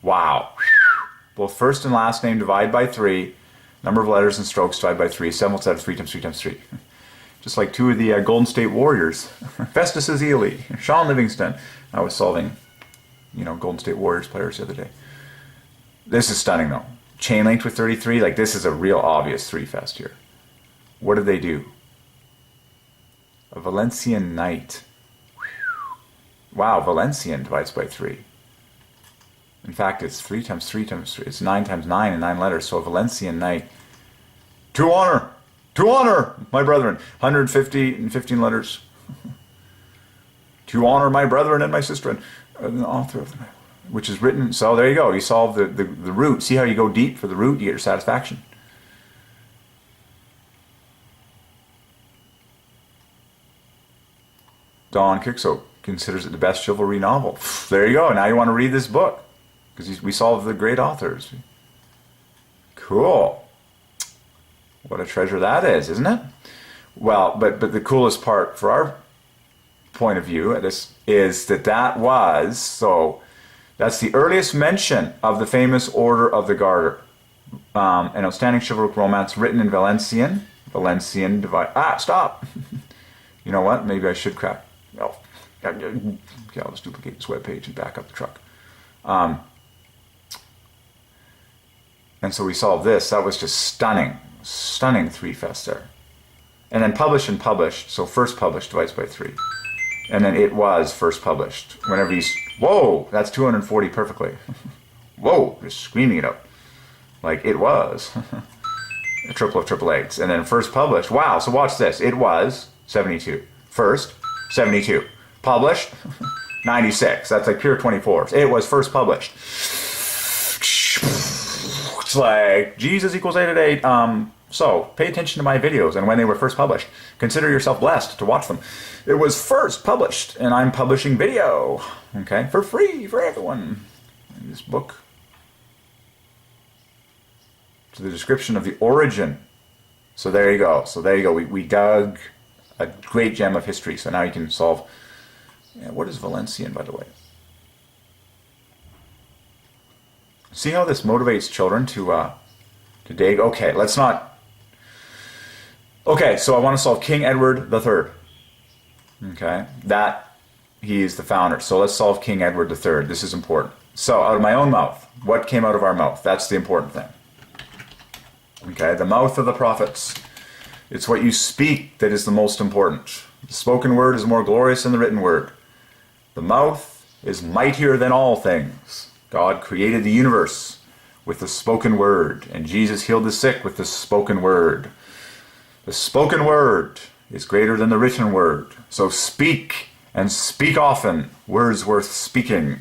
Wow. Both first and last name divide by 3. Number of letters and strokes divide by 3. 7 will set 3 times 3 times 3. Just like two of the Golden State Warriors. Festus Ezeli, Sean Livingston. I was solving, Golden State Warriors players the other day. This is stunning though. Chain linked with 33. Like, this is a real obvious 3 fest here. What did they do? A Valencian knight. Wow, Valencian divides by 3. In fact, it's 3 times 3 times 3. It's 9 times 9 and 9 letters. So a Valencian knight. To honor! To honor, my brethren. 150 and 15 letters. To honor my brethren and my sister. And the author of the Bible. Which is written. So there you go. You solve the root. See how you go deep for the root? You get your satisfaction. Don Kixo considers it the best chivalry novel. There you go. Now you want to read this book. Because we solve the great authors. Cool. What a treasure that is, isn't it? Well, but the coolest part for our point of view is that was, so that's the earliest mention of the famous Order of the Garter. An outstanding chivalric romance written in Valencian. Valencian divide. Stop! You know what? Maybe I should crack. Oh. Okay, I'll just duplicate this webpage and back up the truck. And so we solved this. That was just stunning. Stunning 3 fest there. And then published and published. So first published divides by 3. And then it was first published. Whenever you... Whoa! That's 240 perfectly. Whoa! Just screaming it up. Like it was. A triple of triple eights. And then first published. Wow! So watch this. It was 72. First, 72. Published, 96. That's like pure 24s. It was first published. It's like Jesus equals 8 at 8. So pay attention to my videos and when they were first published. Consider yourself blessed to watch them. It was first published, and I'm publishing video, okay, for free for everyone. In this book, to the description of the origin. So there you go. So there you go. We dug a great gem of history. So now you can solve. Yeah, what is Valencian, by the way? See how this motivates children to dig? Okay, let's not... Okay, so I want to solve King Edward III. Okay, he's the founder. So let's solve King Edward III. This is important. So out of my own mouth, what came out of our mouth? That's the important thing. Okay, the mouth of the prophets. It's what you speak that is the most important. The spoken word is more glorious than the written word. The mouth is mightier than all things. God created the universe with the spoken word, and Jesus healed the sick with the spoken word. The spoken word is greater than the written word. So speak, and speak often, words worth speaking.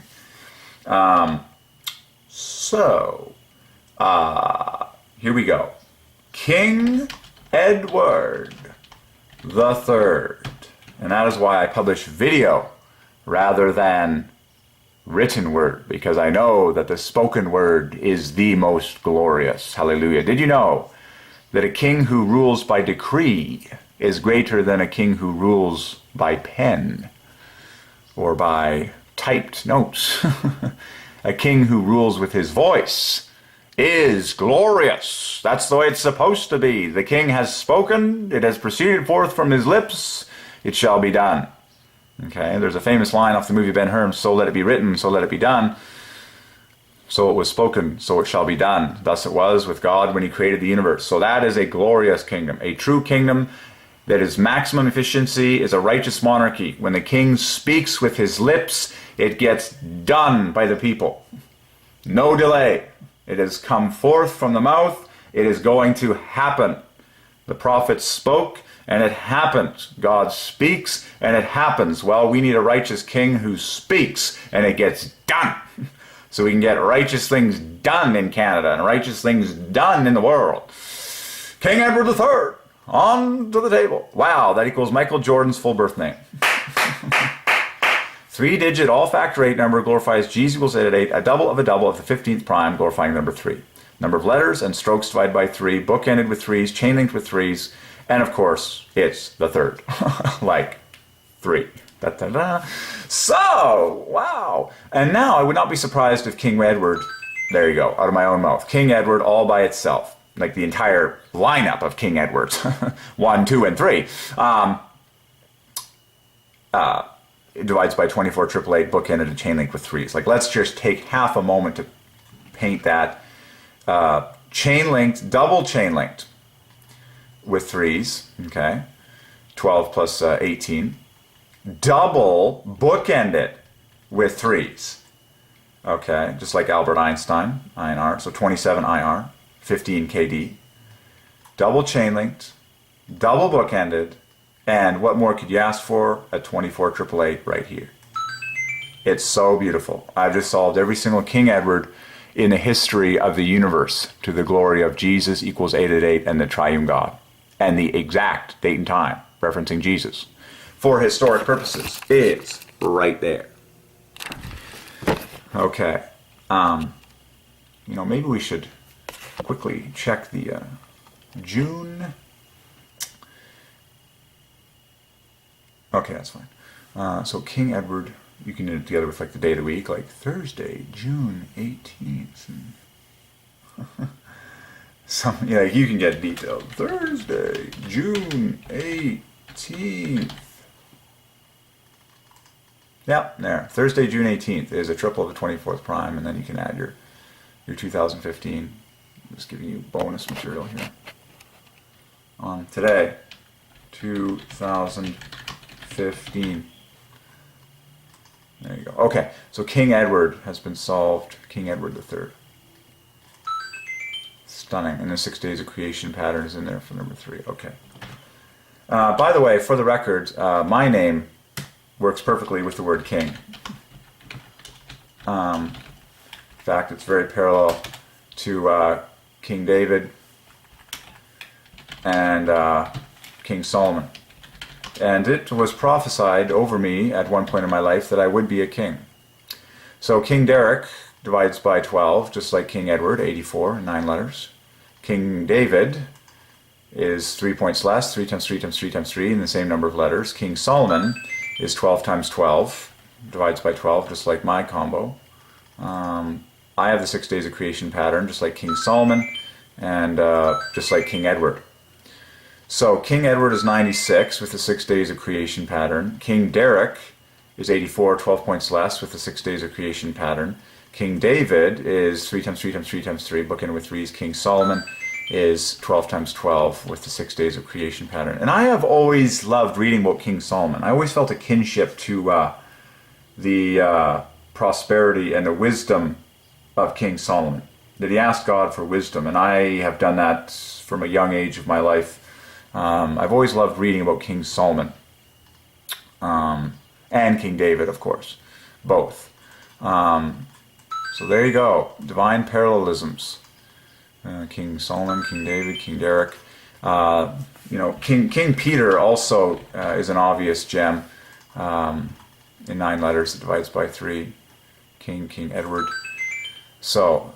Here we go. King Edward the Third. And that is why I publish video rather than written word, because I know that the spoken word is the most glorious. Hallelujah. Did you know that a king who rules by decree is greater than a king who rules by pen or by typed notes? A king who rules with his voice is glorious. That's the way it's supposed to be. The king has spoken, it has proceeded forth from his lips, it shall be done. Okay, there's a famous line off the movie Ben-Hur, so let it be written, so let it be done. So it was spoken, so it shall be done. Thus it was with God when he created the universe. So that is a glorious kingdom, a true kingdom that is maximum efficiency, is a righteous monarchy. When the king speaks with his lips, it gets done by the people. No delay. It has come forth from the mouth. It is going to happen. The prophets spoke, and it happened. God speaks, and it happens. Well, we need a righteous king who speaks, and it gets done. So we can get righteous things done in Canada, and righteous things done in the world. King Edward III, on to the table. Wow, that equals Michael Jordan's full birth name. 3-digit all-factor 8 number glorifies Jesus equals 8 at 8, a double of the 15th prime, glorifying number 3. Number of letters and strokes divided by 3, bookended with 3s, chain linked with 3s, and of course, it's the third, like 3. Da-da-da. So, wow. And now I would not be surprised if King Edward, there you go, out of my own mouth, King Edward all by itself, like the entire lineup of King Edwards, 1, 2, and 3, it divides by 24, 888, bookended and chain link with 3s. Like, let's just take half a moment to paint that. Chain linked, double chain linked with 3s, okay? 12 plus 18. Double bookended with 3s, okay? Just like Albert Einstein, INR. So 27 IR, 15 KD. Double chain linked, double bookended, and what more could you ask for? A 24 888 right here. It's so beautiful. I've just solved every single King Edward in the history of the universe to the glory of Jesus equals 888 and the Triune God. And the exact date and time, referencing Jesus, for historic purposes, is right there. Okay. Maybe we should quickly check the June. Okay, that's fine. So King Edward, you can do it together with like the day of the week, like Thursday, June 18th. You can get detailed. Thursday, June 18th. Yep, there. Thursday, June 18th is a triple of the 24th prime, and then you can add your 2015. I'm just giving you bonus material here. On today, 2015. There you go. Okay, so King Edward has been solved. King Edward III. Stunning. And the 6 days of creation pattern is in there for number 3. Okay. By the way, for the record, my name works perfectly with the word king. In fact, it's very parallel to King David and King Solomon. And it was prophesied over me at one point in my life that I would be a king. So King Derek divides by 12, just like King Edward, 84, 9 letters. King David is 3 points less, 3 times 3 times 3 times 3, in the same number of letters. King Solomon is 12 times 12, divides by 12, just like my combo. I have the 6 days of creation pattern, just like King Solomon, and just like King Edward. So King Edward is 96 with the 6 days of creation pattern. King Derek is 84, 12 points less with the 6 days of creation pattern. King David is 3 times 3 times 3 times 3, bookended with 3s. King Solomon is 12 times 12 with the 6 days of creation pattern. And I have always loved reading about King Solomon. I always felt a kinship to the prosperity and the wisdom of King Solomon. That he asked God for wisdom, and I have done that from a young age of my life. I've always loved reading about King Solomon. And King David, of course. Both. So there you go. Divine parallelisms. King Solomon, King David, King Derek. King Peter also is an obvious gem. In 9 letters, it divides by 3. King Edward. So,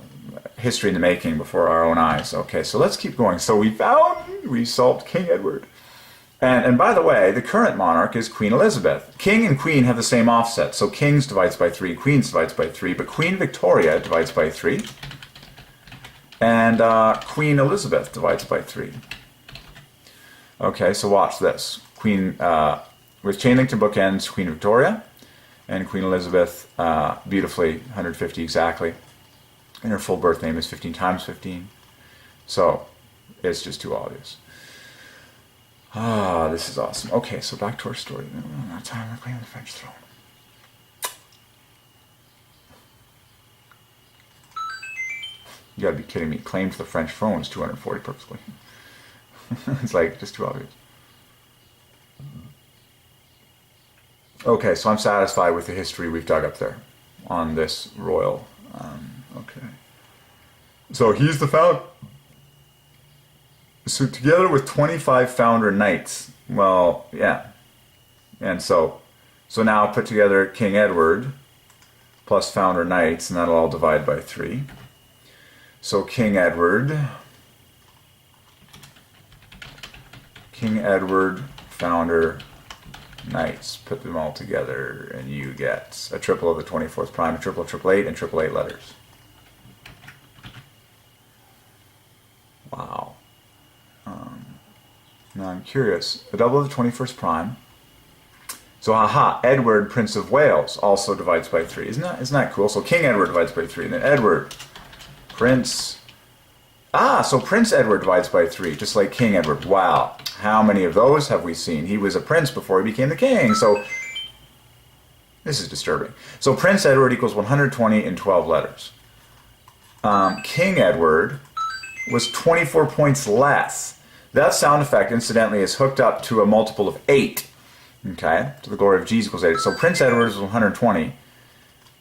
history in the making before our own eyes. Okay, so let's keep going. So we solved King Edward. And by the way, the current monarch is Queen Elizabeth. King and Queen have the same offset. So Kings divides by 3, Queens divides by 3, but Queen Victoria divides by 3. And Queen Elizabeth divides by 3. Okay, so watch this. Queen, with chain link to bookends, Queen Victoria and Queen Elizabeth, beautifully, 150 exactly. And her full birth name is 15 times 15. So, it's just too obvious. This is awesome. Okay, so back to our story. That's how I claim the French throne. You gotta be kidding me. Claim to the French throne is 240 perfectly. It's like, just too obvious. Okay, so I'm satisfied with the history we've dug up there on this royal. Okay. So he's the founder. So together with 25 founder knights. Well, yeah. And so now put together King Edward plus founder knights, and that'll all divide by 3. So King Edward, founder Nice. Put them all together and you get a triple of the 24th prime, a triple of 888, and 888 letters. Wow. Now I'm curious. A double of the 21st prime. So, haha, Edward, Prince of Wales, also divides by 3. Isn't that cool? So King Edward divides by 3, and then Edward, Prince... so Prince Edward divides by 3, just like King Edward. Wow. How many of those have we seen? He was a prince before he became the king, so... This is disturbing. So Prince Edward equals 120 in 12 letters. King Edward was 24 points less. That sound effect, incidentally, is hooked up to a multiple of 8. Okay? To the glory of Jesus equals 8. So Prince Edward is 120,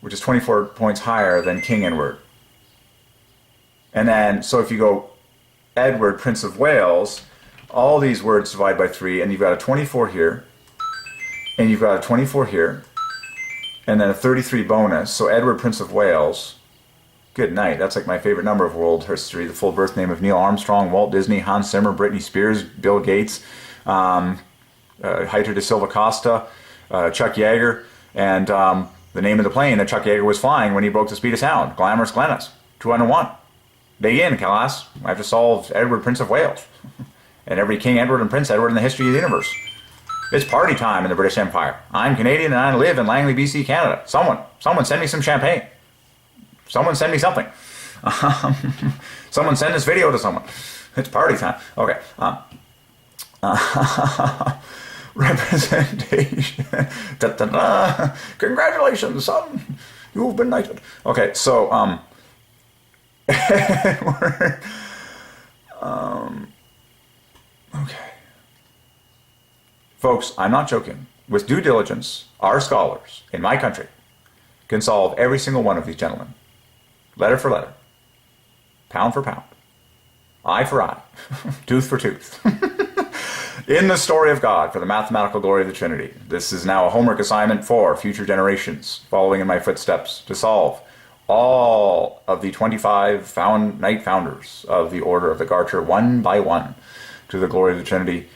which is 24 points higher than King Edward. And then, so if you go Edward, Prince of Wales, all these words divide by 3, and you've got a 24 here, and you've got a 24 here, and then a 33 bonus. So Edward, Prince of Wales... Good night. That's like my favorite number of world history. The full birth name of Neil Armstrong, Walt Disney, Hans Zimmer, Britney Spears, Bill Gates, Heitor de Silva Costa, Chuck Yeager, and the name of the plane that Chuck Yeager was flying when he broke the speed of sound. Glamorous Glennis. 201. Dig in, class. I have to solve Edward, Prince of Wales. And every King Edward and Prince Edward in the history of the universe. It's party time in the British Empire. I'm Canadian and I live in Langley, BC, Canada. Someone send me some champagne. Someone send me something. Someone send this video to someone. It's party time. Okay. Representation. Da-da-da. Congratulations, son. You've been knighted. Okay, so, okay. Folks, I'm not joking. With due diligence, our scholars in my country can solve every single one of these gentlemen. Letter for letter, pound for pound, eye for eye, tooth for tooth. In the story of God for the mathematical glory of the Trinity. This is now a homework assignment for future generations following in my footsteps to solve all of the 25 knight founders of the Order of the Garter one by one to the glory of the Trinity.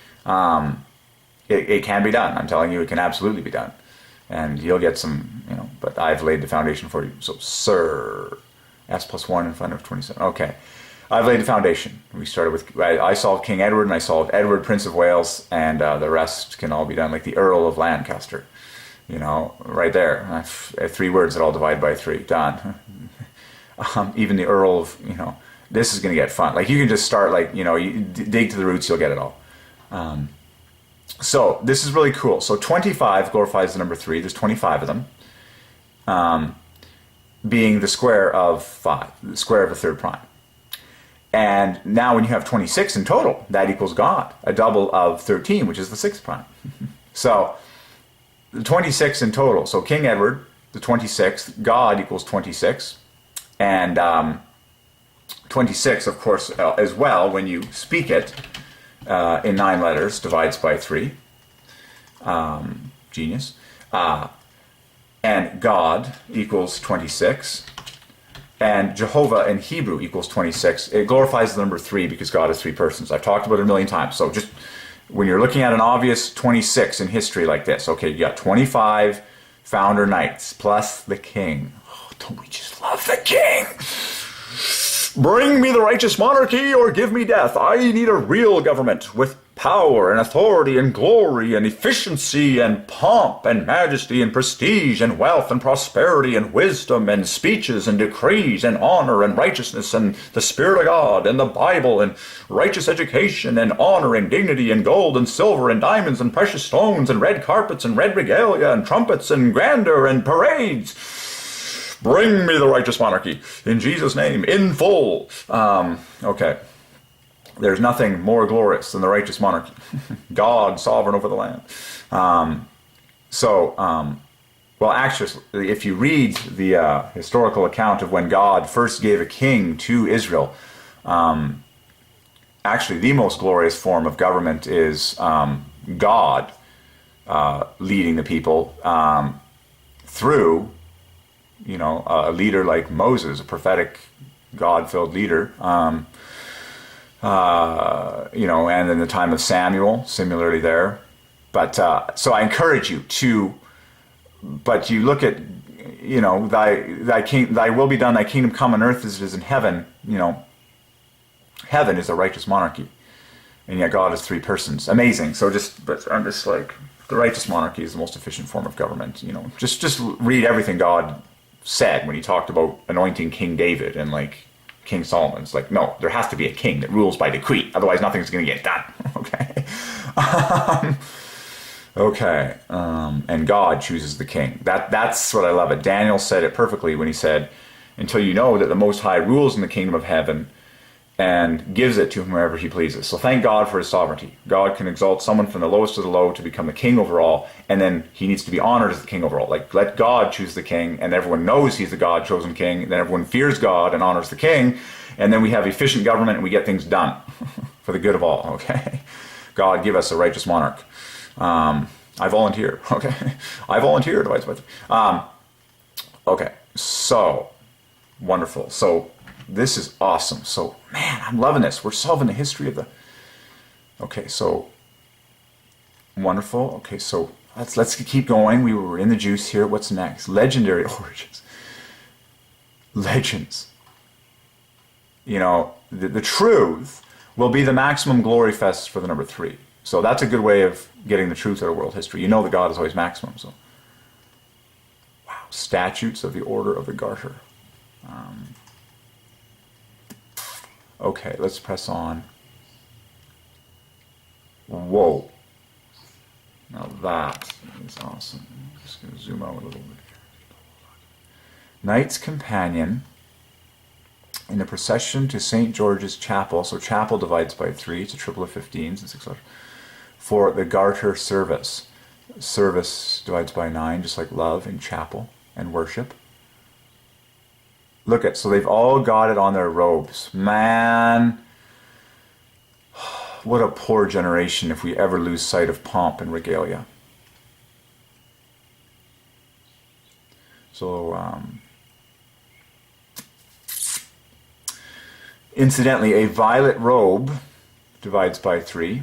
It can be done. I'm telling you, it can absolutely be done. And you'll get some, but I've laid the foundation for you. So, sir... S plus 1 in front of 27. Okay. I've laid the foundation. We started with... I solved King Edward, and I solved Edward, Prince of Wales, and the rest can all be done, like the Earl of Lancaster. Right there. 3 words that all divide by 3. Done. Even the Earl of... this is going to get fun. Like, you can just start, you dig to the roots, you'll get it all. So, this is really cool. So, 25 glorifies the number 3. There's 25 of them. Being the square of 5, the square of a third prime. And now when you have 26 in total, that equals God, a double of 13, which is the 6th prime. So, the 26 in total. So King Edward, the 26th, God equals 26. And 26, of course, as well, when you speak it in 9 letters, divides by 3. Genius. And God equals 26. And Jehovah in Hebrew equals 26. It glorifies the number 3 because God is 3 persons. I've talked about it a million times. So just when you're looking at an obvious 26 in history like this, okay, you got 25 founder knights plus the king. Oh, don't we just love the king? Bring me the righteous monarchy or give me death. I need a real government with power and authority and glory and efficiency and pomp and majesty and prestige and wealth and prosperity and wisdom and speeches and decrees and honor and righteousness and the Spirit of God and the Bible and righteous education and honor and dignity and gold and silver and diamonds and precious stones and red carpets and red regalia and trumpets and grandeur and parades. Bring me the righteous monarchy in Jesus' name, in full. Okay. There's nothing more glorious than the righteous monarchy. God sovereign over the land. Well, actually, if you read the historical account of when God first gave a king to Israel, actually the most glorious form of government is God leading the people through, a leader like Moses, a prophetic, God-filled leader. And in the time of Samuel, similarly there, But so I encourage you to, but you look at, you know, thy will be done, thy kingdom come on earth as it is in heaven. You know, heaven is a righteous monarchy, and yet God is three persons. Amazing. So but I'm just like, the righteous monarchy is the most efficient form of government. You know, just read everything God said when he talked about anointing King David and like King Solomon. It's like, no, there has to be a king that rules by decree, otherwise nothing's going to get done. Okay. Okay, and God chooses the king. That's what I love it. Daniel said it perfectly when he said, until you know that the Most High rules in the kingdom of heaven and gives it to whomever he pleases. So thank God for his sovereignty. God can exalt someone from the lowest to the low to become the king over all, and then he needs to be honored as the king over all. Like, let God choose the king, and everyone knows he's the God-chosen king, and then everyone fears God and honors the king, and then we have efficient government and we get things done for the good of all, okay? God, give us a righteous monarch. I volunteer. Okay, I volunteer. Okay, so wonderful. So this is awesome. So man, I'm loving this. We're solving the history of the. Okay, so wonderful. Okay, so let's keep going. We were in the juice here. What's next? Legendary origins. Legends. You know, the truth will be the maximum glory fest for the number 3. So that's a good way of getting the truth out of world history. You know that God is always maximum. So, wow, statutes of the Order of the Garter. Okay, let's press on. Whoa. Now that is awesome. I'm just going to zoom out a little bit here. Knights Companion in the procession to St. George's Chapel. So chapel divides by 3. It's a triple of 15s and 6 letters. For the Garter service. Service divides by 9, just like love in chapel and worship. Look at, so they've all got it on their robes. Man, what a poor generation if we ever lose sight of pomp and regalia. So, incidentally, a violet robe divides by 3.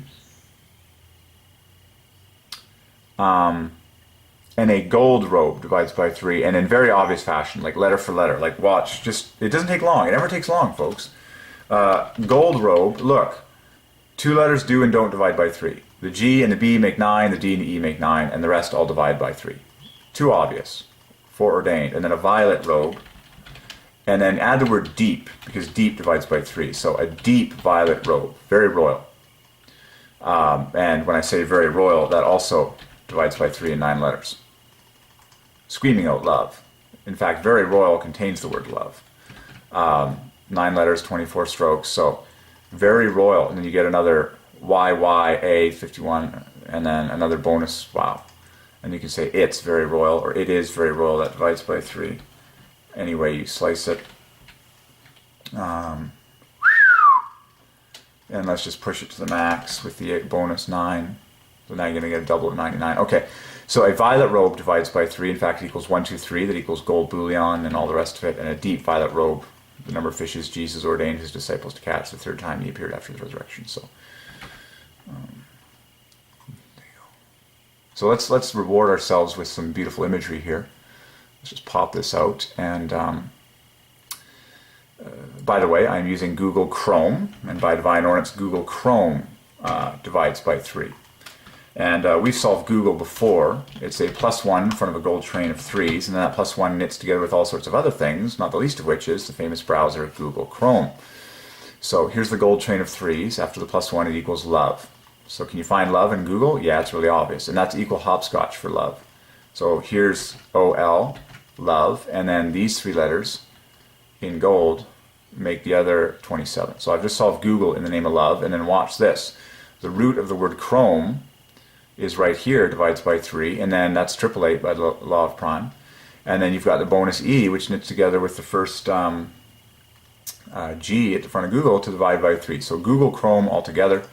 And a gold robe divides by 3, and in very obvious fashion, like letter for letter, like watch, just, it doesn't take long, it never takes long, folks. Gold robe, look, 2 letters do and don't divide by 3. The G and the B make 9, the D and the E make 9, and the rest all divide by 3. Too obvious, foreordained. And then a violet robe, and then add the word deep, because deep divides by 3, so a deep violet robe, very royal. And when I say very royal, that also divides by 3 and 9 letters. Screaming out love. In fact, very royal contains the word love. 9 letters, 24 strokes, so very royal. And then you get another YYA 51, and then another bonus, wow. And you can say it's very royal, or it is very royal, that divides by 3. Any way you slice it. And let's just push it to the max with the bonus 9. So now you're going to get a double of 99. Okay, so a violet robe divides by 3. In fact, it equals 1, 2, 3. That equals gold bullion and all the rest of it. And a deep violet robe, the number of fishes Jesus ordained his disciples to catch the 3rd time he appeared after the resurrection. So, there you go. So let's reward ourselves with some beautiful imagery here. Let's just pop this out. And by the way, I'm using Google Chrome, and by Divine Ordinance, Google Chrome divides by 3. And we've solved Google before. It's a +1 in front of a gold train of 3s, and then that +1 knits together with all sorts of other things, not the least of which is the famous browser Google Chrome. So here's the gold train of 3s. After the +1, it equals love. So can you find love in Google? Yeah, it's really obvious. And that's equal hopscotch for love. So here's OL, love, and then these 3 letters in gold make the other 27. So I've just solved Google in the name of love, and then watch this. The root of the word Chrome is right here, divides by 3, and then that's 888 by the law of prime. And then you've got the bonus E, which knits together with the first G at the front of Google to divide by 3. So Google Chrome altogether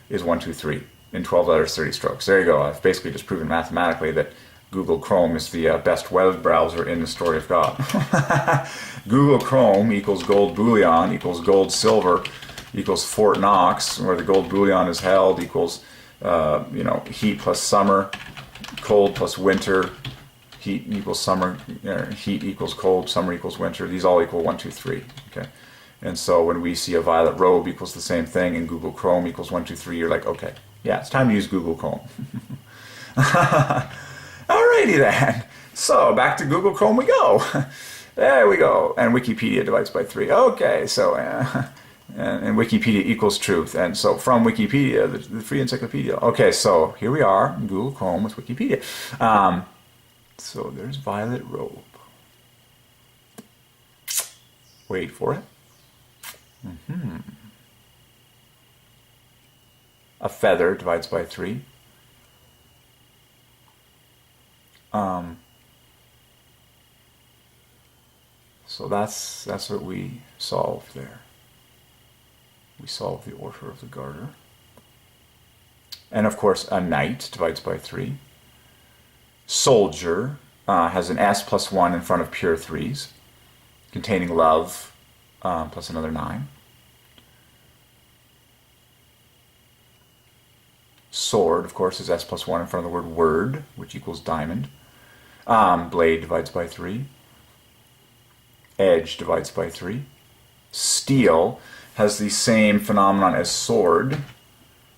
is 1, 2, 3 in 12 letters, 30 strokes. There you go. I've basically just proven mathematically that Google Chrome is the best web browser in the story of God. Google Chrome equals gold bullion equals gold silver equals Fort Knox, where the gold bullion is held, equals you know, heat plus summer, cold plus winter, heat equals summer, heat equals cold, summer equals winter. These all equal 1, 2, 3. Okay, and so when we see a violet robe equals the same thing, and Google Chrome equals 1, 2, 3, you're like, okay, yeah, it's time to use Google Chrome. Alrighty then. So back to Google Chrome we go. There we go. And Wikipedia divides by 3. Okay, so and Wikipedia equals truth. And so from Wikipedia, the free encyclopedia. Okay, so here we are in Google Chrome with Wikipedia. So there's violet robe. Wait for it. A feather divides by 3. So that's what we solved there. We solved the order of the garter. And of course, a knight divides by 3. Soldier has an S plus 1 in front of pure 3s, containing love plus another 9. Sword, of course, is S plus 1 in front of the word word, which equals diamond. Blade divides by 3. Edge divides by 3. Steel has the same phenomenon as sword.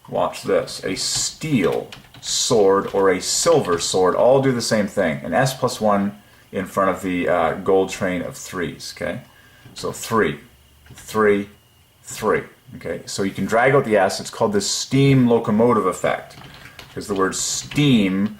Watch this. A steel sword or a silver sword all do the same thing. An S plus 1 in front of the gold train of 3s. Okay, so 3, 3, 3. Okay, so you can drag out the S. It's called the steam locomotive effect, because the word steam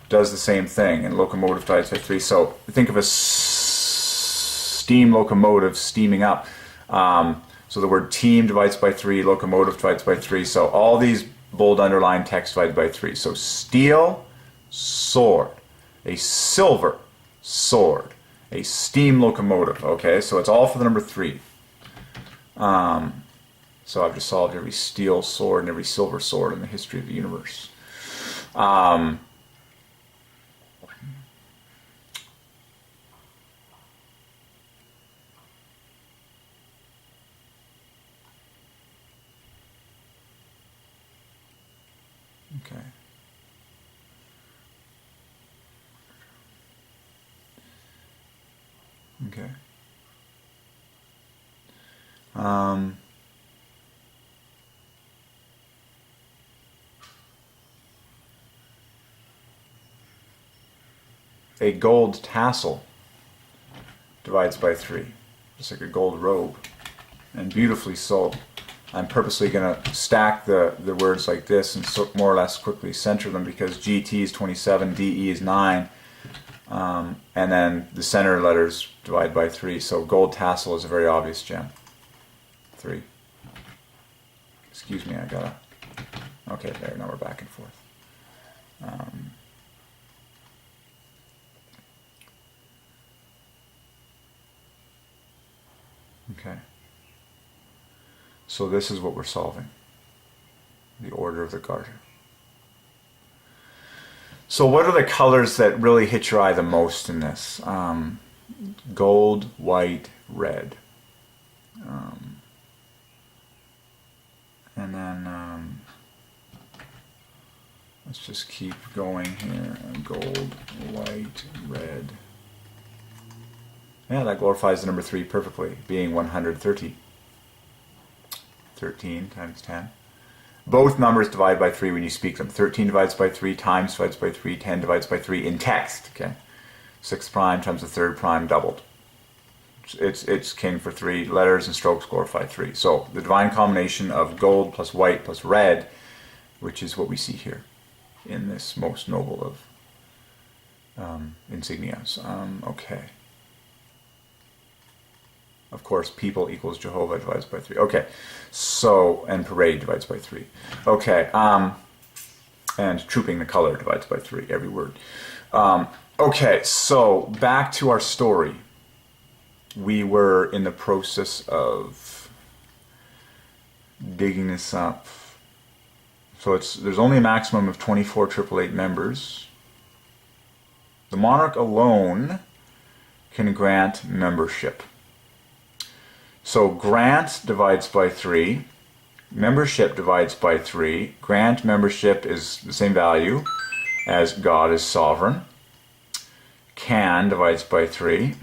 does the same thing, and locomotive divides by 3. So think of a steam locomotive steaming up. So the word team divides by 3, locomotive divides by 3. So all these bold underlined text divided by 3. So steel, sword, a silver sword, a steam locomotive. Okay, so it's all for the number 3. So I've just solved every steel sword and every silver sword in the history of the universe. Okay. Okay. A gold tassel divides by 3, just like a gold robe, and beautifully so. I'm purposely going to stack the words like this and so more or less quickly center them, because GT is 27, DE is 9, and then the center letters divide by 3. So gold tassel is a very obvious gem. 3. Excuse me, I gotta... Okay, there, now we're back and forth. Okay. So this is what we're solving. The order of the garter. So what are the colors that really hit your eye the most in this? Gold, white, red. And then let's just keep going here. Gold, white, red. Yeah, that glorifies the number 3 perfectly, being 130. 13 times 10. Both numbers divide by 3 when you speak them. 13 divides by 3, times divides by 3, 10 divides by 3 in text. Okay, 6 prime times the 3rd prime doubled. It's king for 3. Letters and strokes glorify 3. So the divine combination of gold plus white plus red, which is what we see here in this most noble of insignias. Okay. Of course, people equals Jehovah divides by 3. Okay, so, and parade divides by 3. Okay, and trooping the color divides by 3, every word. Okay, so back to our story. We were in the process of digging this up. So there's only a maximum of 24 888 members. The monarch alone can grant membership. So grant divides by 3, Membership divides by 3. Grant membership is the same value as God is sovereign. Can divides by 3.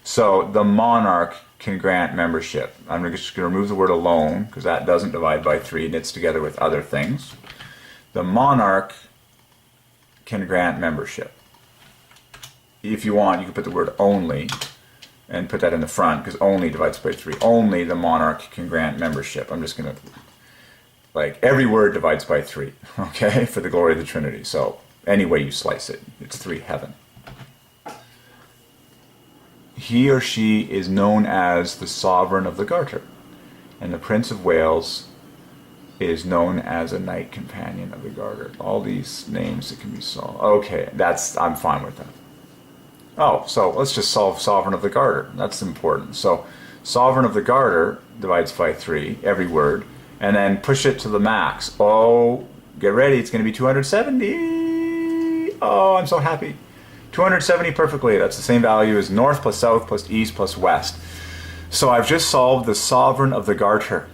So the monarch can grant membership. I'm just going to remove the word alone because that doesn't divide by 3 and it's together with other things. The monarch can grant membership. If you want, you can put the word only and put that in the front because only divides by 3. Only the monarch can grant membership. I'm just going to, like, every word divides by 3, okay, for the glory of the Trinity. So any way you slice it, it's 3 heaven. He or she is known as the sovereign of the Garter, and the Prince of Wales is known as a knight companion of the Garter. All these names that can be solved. Okay, I'm fine with that. Oh, so let's just solve sovereign of the Garter. That's important. So sovereign of the Garter divides by 3, every word, and then push it to the max. Oh, get ready, it's going to be 270. Oh, I'm so happy. 270 perfectly. That's the same value as north plus south plus east plus west. So I've just solved the sovereign of the Garter,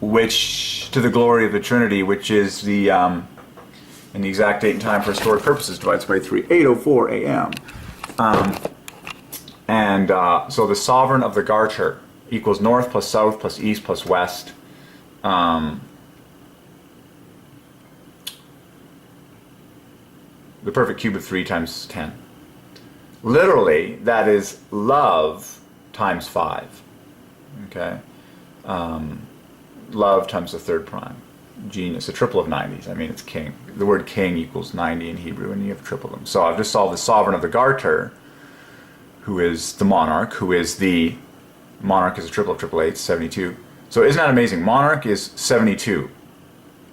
which, to the glory of the Trinity, which is the, in the exact date and time for historic purposes, divides by 3, 8:04 a.m. So the sovereign of the Garter equals north plus south plus east plus west. The perfect cube of 3 times 10. Literally, that is love times 5. Okay? Love times the third prime. Genius, a triple of 90s. I mean, it's king. The word king equals 90 in Hebrew, and you have triple them. So I've just solved the sovereign of the Garter, who is the monarch, is a triple of triple eight, 72. So isn't that amazing? Monarch is 72.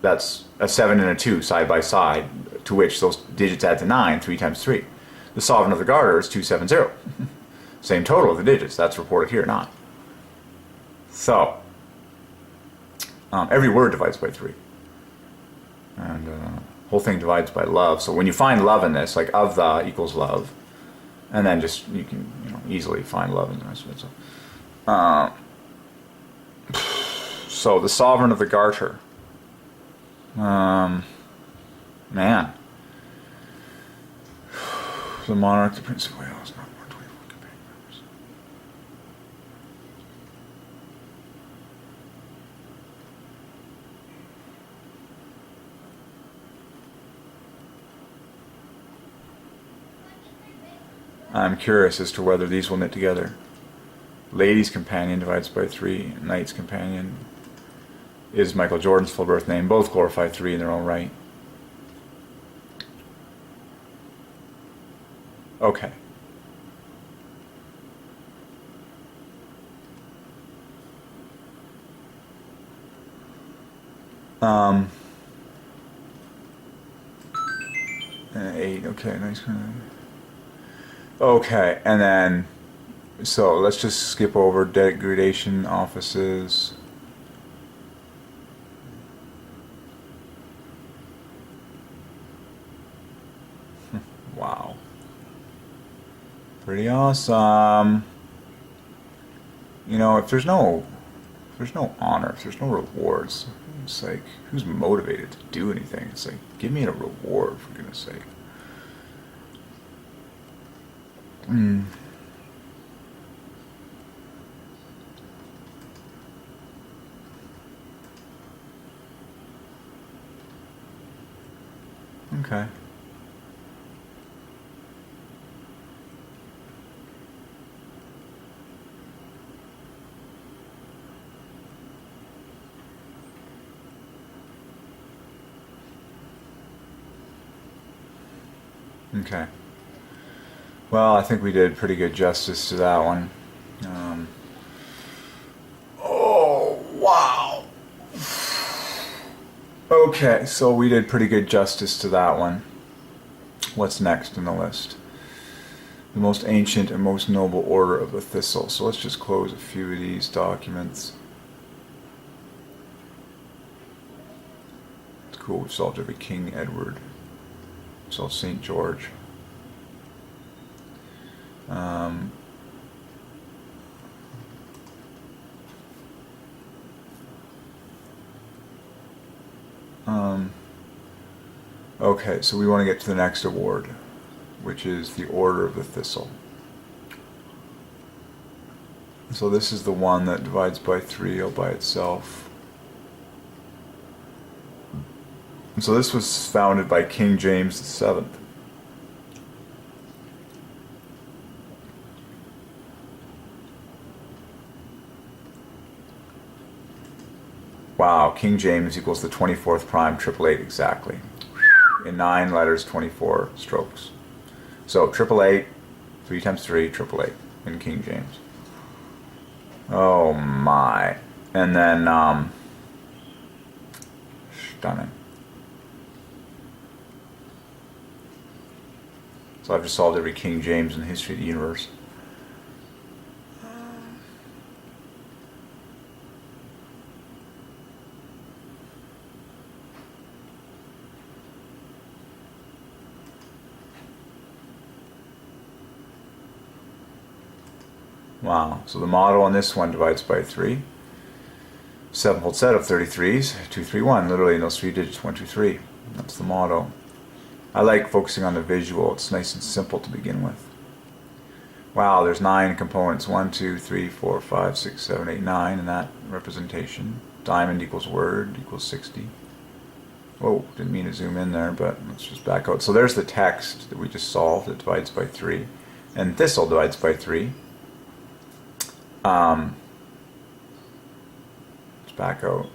That's a 7 and a 2 side by side, to which those digits add to 9, 3 times 3. The sovereign of the Garter is 270. Same total of the digits. That's reported here, 9. So, every word divides by 3. And the whole thing divides by love. So when you find love in this, like of the equals love, and then just, you can easily find love in the rest of it. So the sovereign of the Garter. Man. The monarch, the Prince of Wales, not more 24 companion members. I'm curious as to whether these will knit together. Lady's companion divides by 3. Knight's companion is Michael Jordan's full birth name. Both glorify 3 in their own right. Okay. And 8, okay, nice. Okay, and then, so let's just skip over degradation offices. Wow. Pretty awesome. If there's no honor, if there's no rewards, it's like, who's motivated to do anything? It's like, give me a reward, for goodness sake. Okay. Okay. Well, I think we did pretty good justice to that one. Oh, wow. Okay, so we did pretty good justice to that one. What's next in the list? The most ancient and most noble order of the Thistle. So let's just close a few of these documents. It's cool, we've solved every King Edward. So St. George. Okay, so we want to get to the next award, which is the Order of the Thistle. So this is the one that divides by 3 all by itself. And so this was founded by King James VII. Wow, King James equals the 24th prime, 888 exactly. In 9 letters, 24 strokes. So 888, 3 times 3, 888 in King James. Oh my. And then, stunning. So I've just solved every King James in the history of the universe. Wow, so the model on this one divides by 3. Sevenfold set of 33s, 2, 3, 1. Literally in those 3 digits, 1, 2, 3. That's the motto. I like focusing on the visual. It's nice and simple to begin with. Wow, there's 9 components. 1, 2, 3, 4, 5, 6, 7, 8, 9 in that representation. Diamond equals word equals 60. Whoa, didn't mean to zoom in there, but let's just back out. So there's the text that we just solved. It divides by 3. And thistle divides by 3. Let's back out.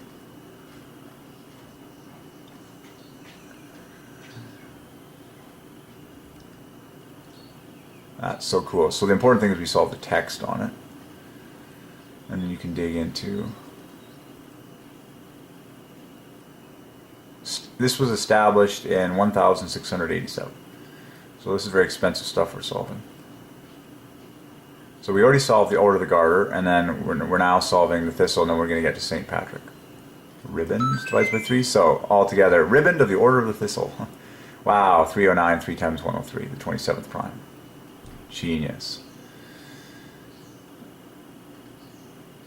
That's so cool. So the important thing is we solve the text on it. And then you can dig into... This was established in 1687. So this is very expensive stuff we're solving. So we already solved the Order of the Garter, and then we're now solving the Thistle, and then we're going to get to St. Patrick. Ribbons divides by 3, so altogether, Ribbon of the Order of the Thistle. Wow, 309, 3 times 103, the 27th prime. Genius.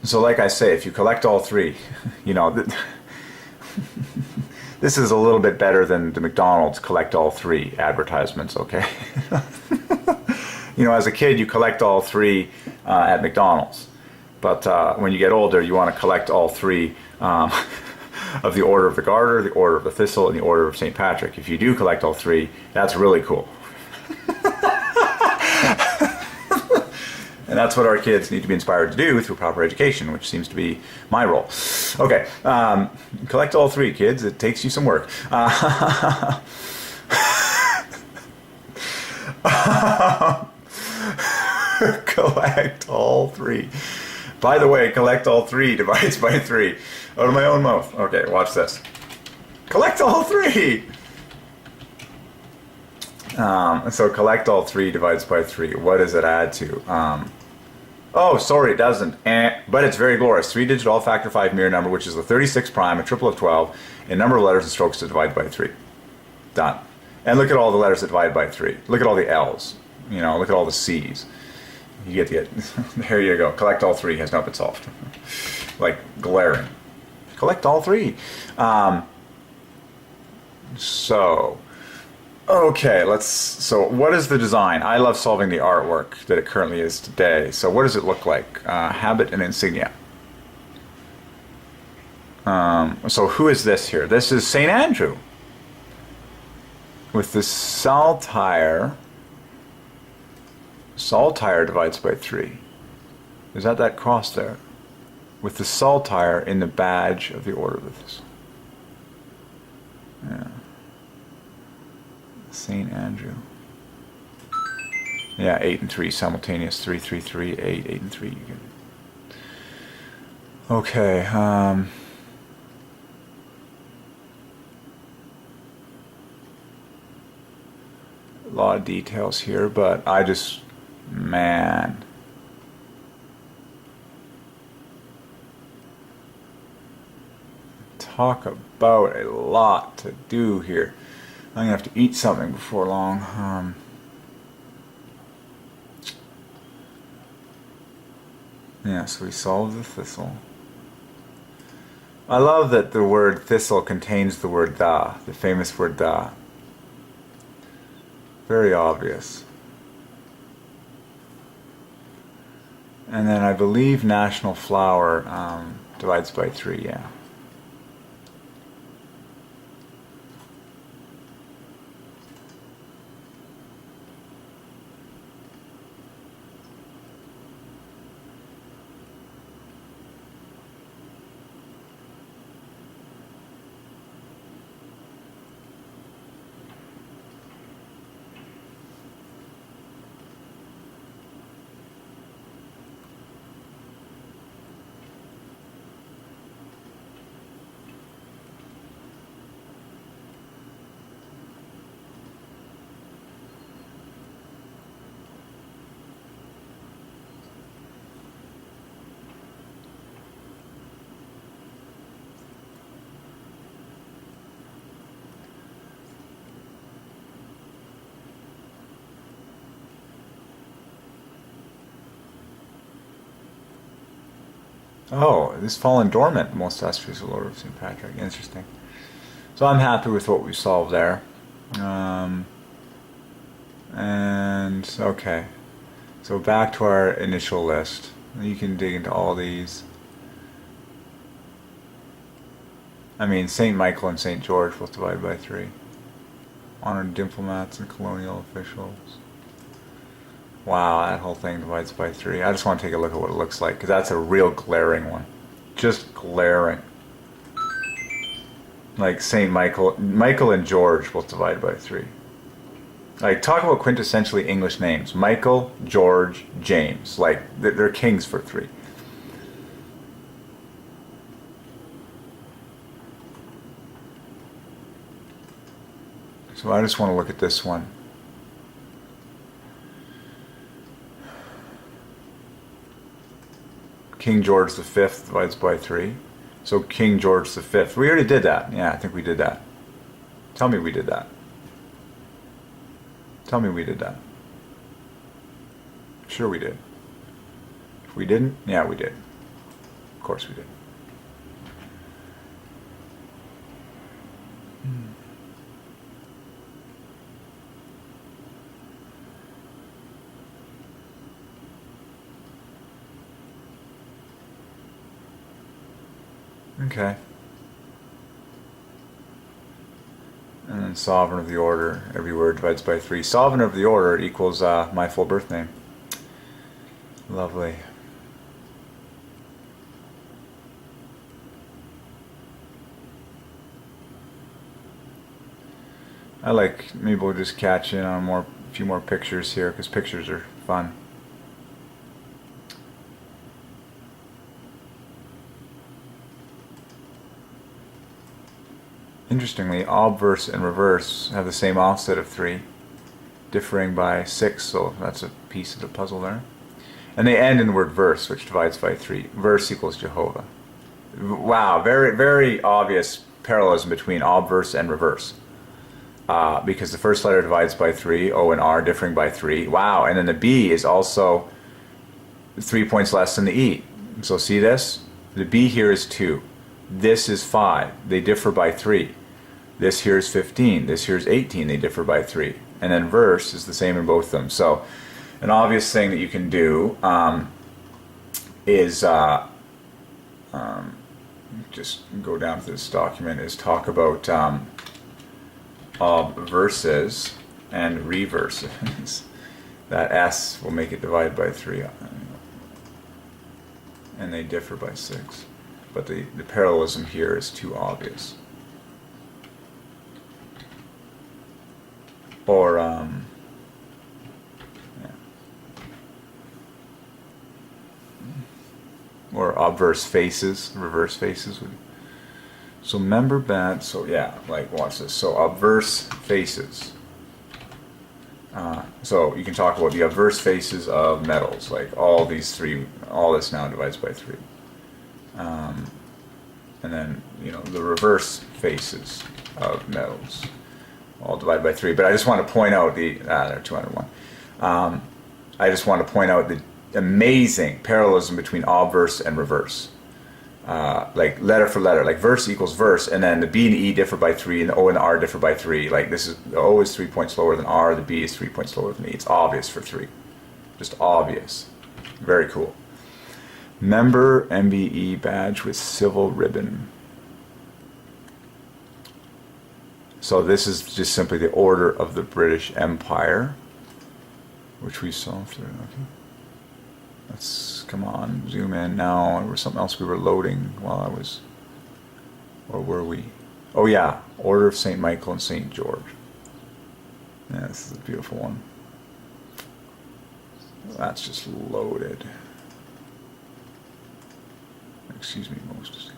So like I say, if you collect all 3, you know, this is a little bit better than the McDonald's collect all 3 advertisements, okay? You know, as a kid, you collect all 3 at McDonald's. But when you get older, you want to collect all 3 of the Order of the Garter, the Order of the Thistle, and the Order of St. Patrick. If you do collect all 3, that's really cool. And that's what our kids need to be inspired to do through proper education, which seems to be my role. Okay, collect all 3, kids. It takes you some work. Collect all 3. By the way, collect all 3 divides by 3. Out of my own mouth. Okay, watch this. Collect all 3! So collect all 3 divides by 3. What does it add to? Oh, sorry, it doesn't. But it's very glorious. 3-digit all-factor 5 mirror number, which is the 36 prime, a triple of 12, in number of letters and strokes to divide by 3. Done. And look at all the letters that divide by 3. Look at all the L's. You know, look at all the C's. You get the... There you go. Collect all 3 has not been solved. Like, glaring. Collect all 3. Okay, so what is the design? I love solving the artwork that it currently is today. So what does it look like? Habit and insignia. So who is this here? This is St. Andrew. With the saltire. Saltire divides by 3. Is that cross there? With the saltire in the badge of the Order of the Thistle. Yeah. St. Andrew. Yeah, 8 and 3 simultaneous. 3, 3, 3, 8, 8 and 3. You get it. Okay. A lot of details here, but I just, man. Talk about a lot to do here. I'm going to have to eat something before long. Yeah, so we solved the thistle. I love that the word thistle contains the word the famous word the. Very obvious. And then I believe national flower divides by 3, yeah. Oh, this fallen dormant, most auspicious Lord of St. Patrick. Interesting. So I'm happy with what we solved there. And, okay. So back to our initial list. You can dig into all these. I mean, St. Michael and St. George both divide by 3. Honored diplomats and colonial officials. Wow, that whole thing divides by 3. I just want to take a look at what it looks like, because that's a real glaring one. Just glaring. Like St. Michael and George both divide by 3. Like, talk about quintessentially English names. Michael, George, James. Like, they're kings for 3. So I just want to look at this one. King George V divides by 3. So King George V. We already did that. Yeah, I think we did that. Tell me we did that. Tell me we did that. Sure we did. If we didn't, yeah, we did. Of course we did. Okay. And then sovereign of the order, every word divides by 3. Sovereign of the order equals my full birth name. Lovely. I like, maybe we'll just catch in on a few more pictures here, because pictures are fun. Interestingly, obverse and reverse have the same offset of 3, differing by 6, so that's a piece of the puzzle there. And they end in the word verse, which divides by 3. Verse equals Jehovah. Wow, very, very obvious parallelism between obverse and reverse. Because the first letter divides by 3, O and R differing by 3. Wow, and then the B is also 3 points less than the E. So see this? The B here is 2. This is 5. They differ by 3. This here is 15. This here is 18. They differ by 3. And then verse is the same in both of them. So an obvious thing that you can do is just go down to this document, is talk about obverses and reverses. That S will make it divide by 3. And they differ by 6. But the parallelism here is too obvious. Or, yeah. Or obverse faces, reverse faces. So member bad, so yeah, like watch this. So obverse faces. So you can talk about the obverse faces of metals, like all these 3, all this now divides by 3. And then, you know, the reverse faces of metals all divide by 3. But I just want to point out there are 201. I just want to point out the amazing parallelism between obverse and reverse. like letter for letter, like verse equals verse, and then the B and the E differ by 3, and the O and the R differ by 3. Like this is, the O is 3 points lower than R, the B is 3 points lower than E. It's obvious for 3. Just obvious. Very cool. Member MBE badge with civil ribbon. So this is just simply the Order of the British Empire, which we saw through. Okay. Let's, come on, zoom in now. There was something else we were loading while I was, or were we? Oh yeah, Order of St. Michael and St. George. Yeah, this is a beautiful one. That's just loaded. Excuse me, most distinguished.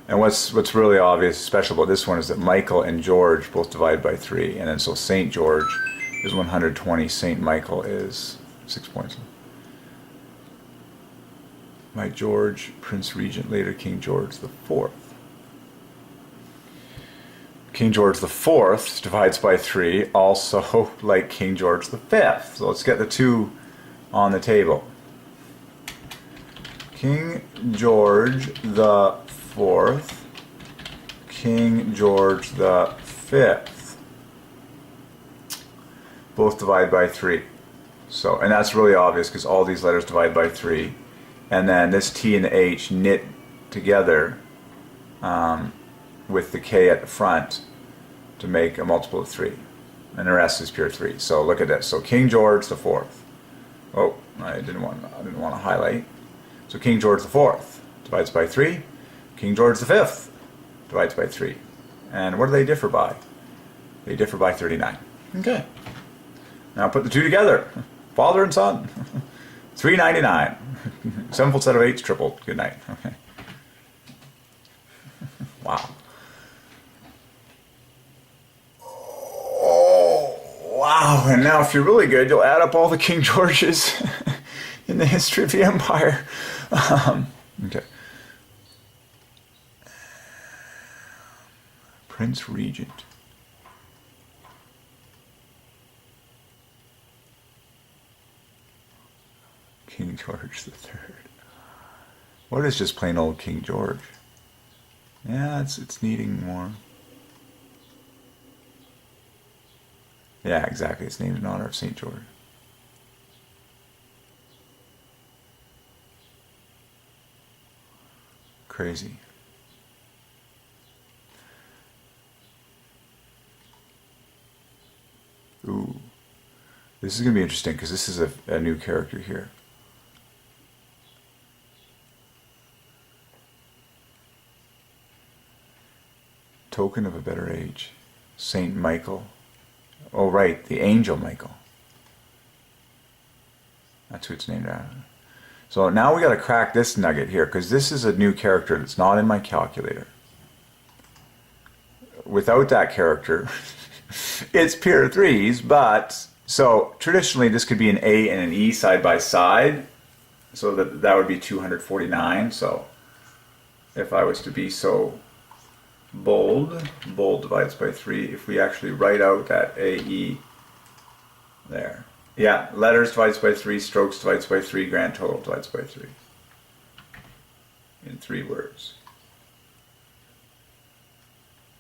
And what's really obvious, special about this one is that Michael and George both divide by 3, and then so St. George is 120, St. Michael is 6 points. By George, Prince Regent, later King George the Fourth. King George the Fourth divides by 3, also like King George the Fifth. So let's get the two on the table. King George the Fourth, King George the Fifth, both divide by 3. So, and that's really obvious because all these letters divide by 3, and then this T and the H knit together with the K at the front to make a multiple of 3, and the rest is pure 3. So look at this. So King George the Fourth. Oh, I didn't want to highlight. So King George the Fourth divides by 3. King George the Fifth divides by 3. And what do they differ by? They differ by 39. Okay. Now put the two together. Father and son. 399. 7-fold set of 8's tripled. Good night. Okay. Wow. Oh, wow. And now if you're really good, you'll add up all the King Georges in the history of the empire. Okay. Prince Regent. King George the Third. What is just plain old King George? Yeah, it's needing more. Yeah, exactly. It's named in honor of St. George. Crazy. Ooh. This is going to be interesting because this is a new character here. Token of a better age. Saint Michael. Oh, right. The angel Michael. That's who it's named after. So now we got to crack this nugget here because this is a new character that's not in my calculator. Without that character, it's pure 3s, but so traditionally this could be an A and an E side by side, so that would be 249. So if I was to be so bold divides by 3, if we actually write out that AE there. Yeah, letters divides by 3, strokes divides by 3, grand total divides by 3. In 3 words.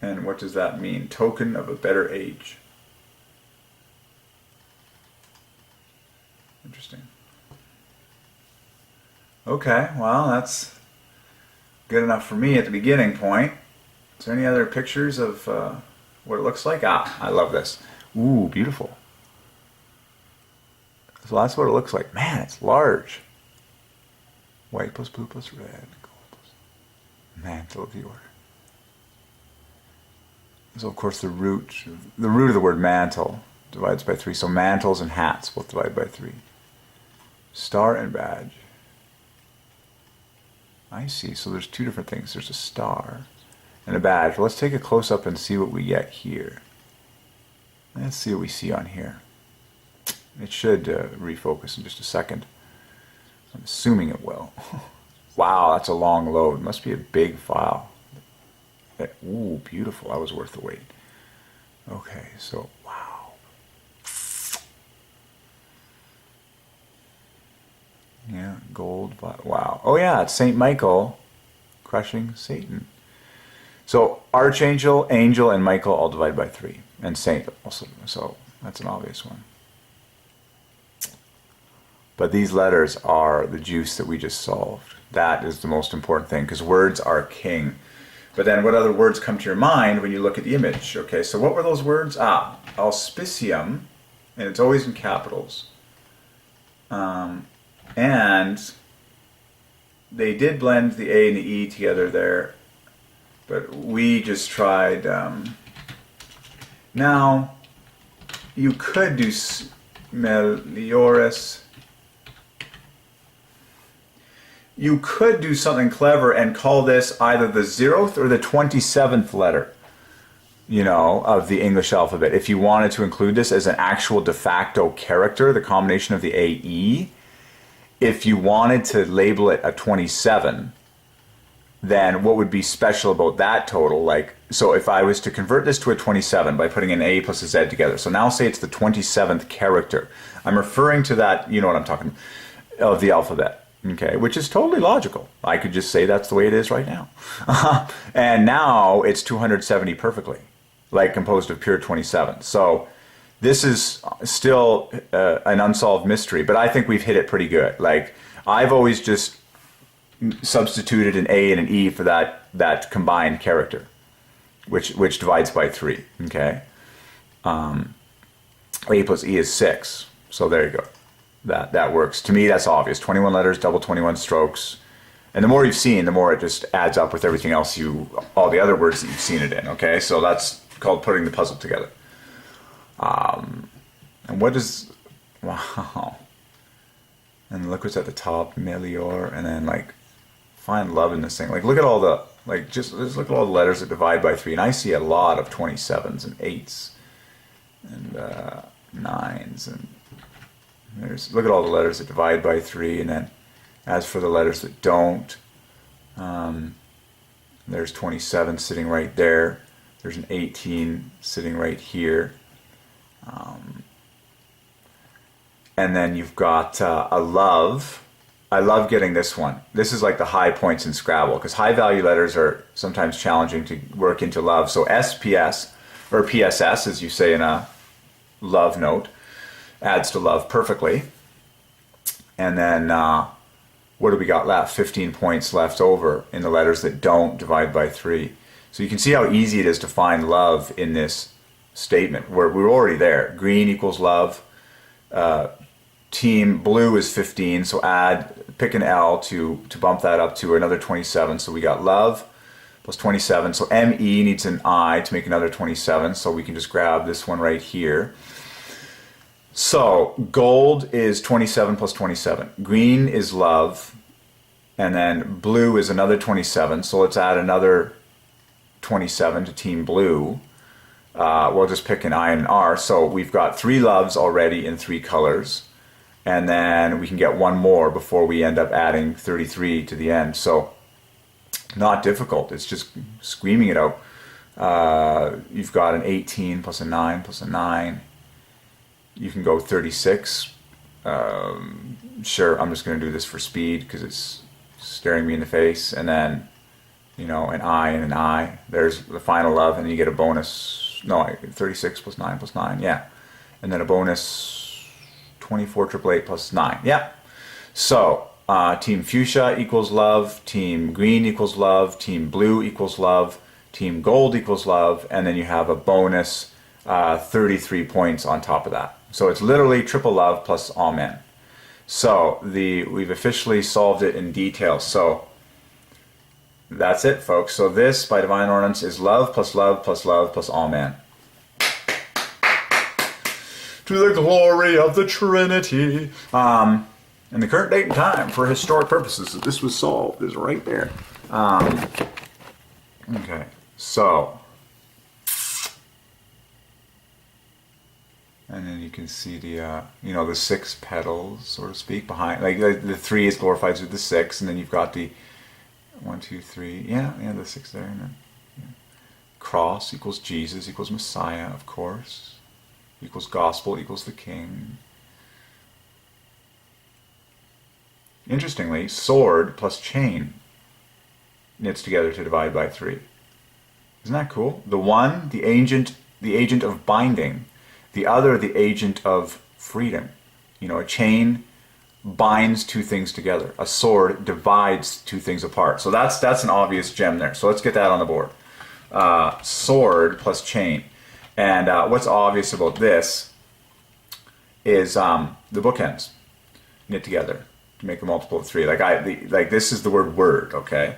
And what does that mean? Token of a better age. Interesting. Okay, well, that's good enough for me at the beginning point. Is there any other pictures of what it looks like? Ah, I love this. Ooh, beautiful. So that's what it looks like. Man, it's large. White plus blue plus red. Gold plus mantle of the order. So of course the root of the word mantle divides by 3. So mantles and hats both divide by 3. Star and badge. I see. So there's two different things. There's a star and a badge. Well, let's take a close up and see what we get here. Let's see what we see on here. It should refocus in just a second. I'm assuming it will. Wow, that's a long load. Must be a big file. Ooh, beautiful. That was worth the wait. Okay, so, wow. Yeah, gold. Wow. Oh yeah, it's Saint Michael crushing Satan. So archangel, angel, and Michael all divide by 3, and saint also. So that's an obvious one. But these letters are the juice that we just solved. That is the most important thing, because words are king. But then what other words come to your mind when you look at the image? Okay, so what were those words? Auspicium, and it's always in capitals. And they did blend the A and the E together there, but we just tried. Now, you could do melioris. You could do something clever and call this either the 0th or the 27th letter, you know, of the English alphabet. If you wanted to include this as an actual de facto character, the combination of the AE, if you wanted to label it a 27, then what would be special about that total? Like, so if I was to convert this to a 27 by putting an A plus a Z together, so now say it's the 27th character. I'm referring to that, you know what I'm talking, of the alphabet. Okay, which is totally logical. I could just say that's the way it is right now. And now it's 270 perfectly, like composed of pure 27. So this is still an unsolved mystery, but I think we've hit it pretty good. Like, I've always just substituted an A and an E for that combined character, which divides by 3. Okay, A plus E is 6. So there you go. That works. To me, that's obvious. 21 letters, double 21 strokes. And the more you've seen, the more it just adds up with everything else all the other words that you've seen it in. Okay, so that's called putting the puzzle together. And what is, wow. And look what's at the top, melior, and then like, find love in this thing. Like, look at all the, like, just look at all the letters that divide by 3. And I see a lot of 27s and 8s and 9s and look at all the letters that divide by 3, and then as for the letters that don't, there's 27 sitting right there. There's an 18 sitting right here. And then you've got a love. I love getting this one. This is like the high points in Scrabble, because high value letters are sometimes challenging to work into love. So SPS, or PSS as you say in a love note, adds to love perfectly. And then what do we got left? 15 points left over in the letters that don't divide by 3. So you can see how easy it is to find love in this statement. We're already there. Green equals love. Team blue is 15, so pick an L to bump that up to another 27. So we got love plus 27. So ME needs an I to make another 27. So we can just grab this one right here. So gold is 27 plus 27. Green is love. And then blue is another 27. So let's add another 27 to team blue. We'll just pick an I and an R. So we've got 3 loves already in 3 colors. And then we can get one more before we end up adding 33 to the end. So not difficult. It's just screaming it out. You've got an 18 plus a 9 plus a 9. You can go 36. Sure, I'm just going to do this for speed because it's staring me in the face. And then, you know, an I and an I. There's the final love, and you get a bonus. No, 36 plus 9 plus 9. Yeah. And then a bonus 24 triple 8 plus 9. Yeah. So team fuchsia equals love. Team green equals love. Team blue equals love. Team gold equals love. And then you have a bonus 33 points on top of that. So it's literally triple love plus amen. So we've officially solved it in detail. So that's it, folks. So this, by Divine Ordinance, is love plus love plus love plus amen. To the glory of the Trinity. And the current date and time for historic purposes that this was solved is right there. Okay, so. And then you can see the, the 6 petals, so to speak, behind. Like the 3 is glorified with the 6, and then you've got the 1, 2, 3. Yeah, the 6 there. And then, cross equals Jesus equals Messiah, of course. Equals gospel equals the King. interestingly, sword plus chain knits together to divide by 3. Isn't that cool? The one, the agent of binding. The other, the agent of freedom. You know, a chain binds two things together. A sword divides two things apart. So that's an obvious gem there. So let's get that on the board. Sword plus chain. And what's obvious about this is the bookends knit together to make a multiple of 3. Like this is the word, okay?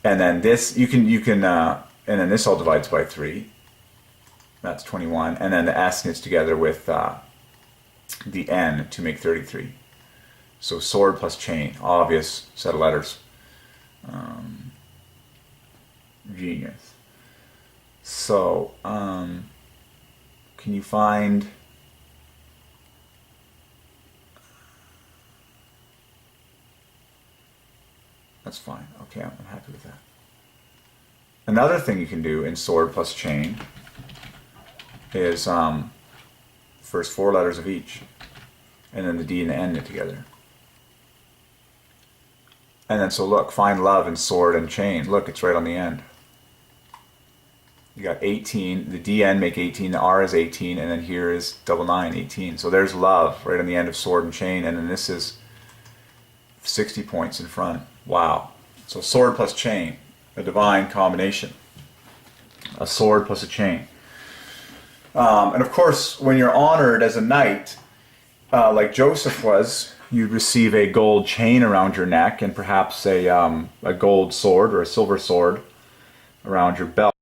And then this you can and then this all divides by 3. That's 21. And then the S knits together with the N to make 33. So sword plus chain, obvious set of letters. Genius. So, can you find... That's fine. Okay, I'm happy with that. Another thing you can do in sword plus chain is first 4 letters of each, and then the D and the N knit together. And then so look, find love in sword and chain. Look, it's right on the end. You got 18, the DN make 18, the R is 18, and then here is 99, 18. So there's love right on the end of sword and chain, and then this is 60 points in front. Wow. So sword plus chain, a divine combination. A sword plus a chain. And of course, when you're honored as a knight, like Joseph was, you'd receive a gold chain around your neck and perhaps a gold sword or a silver sword around your belt.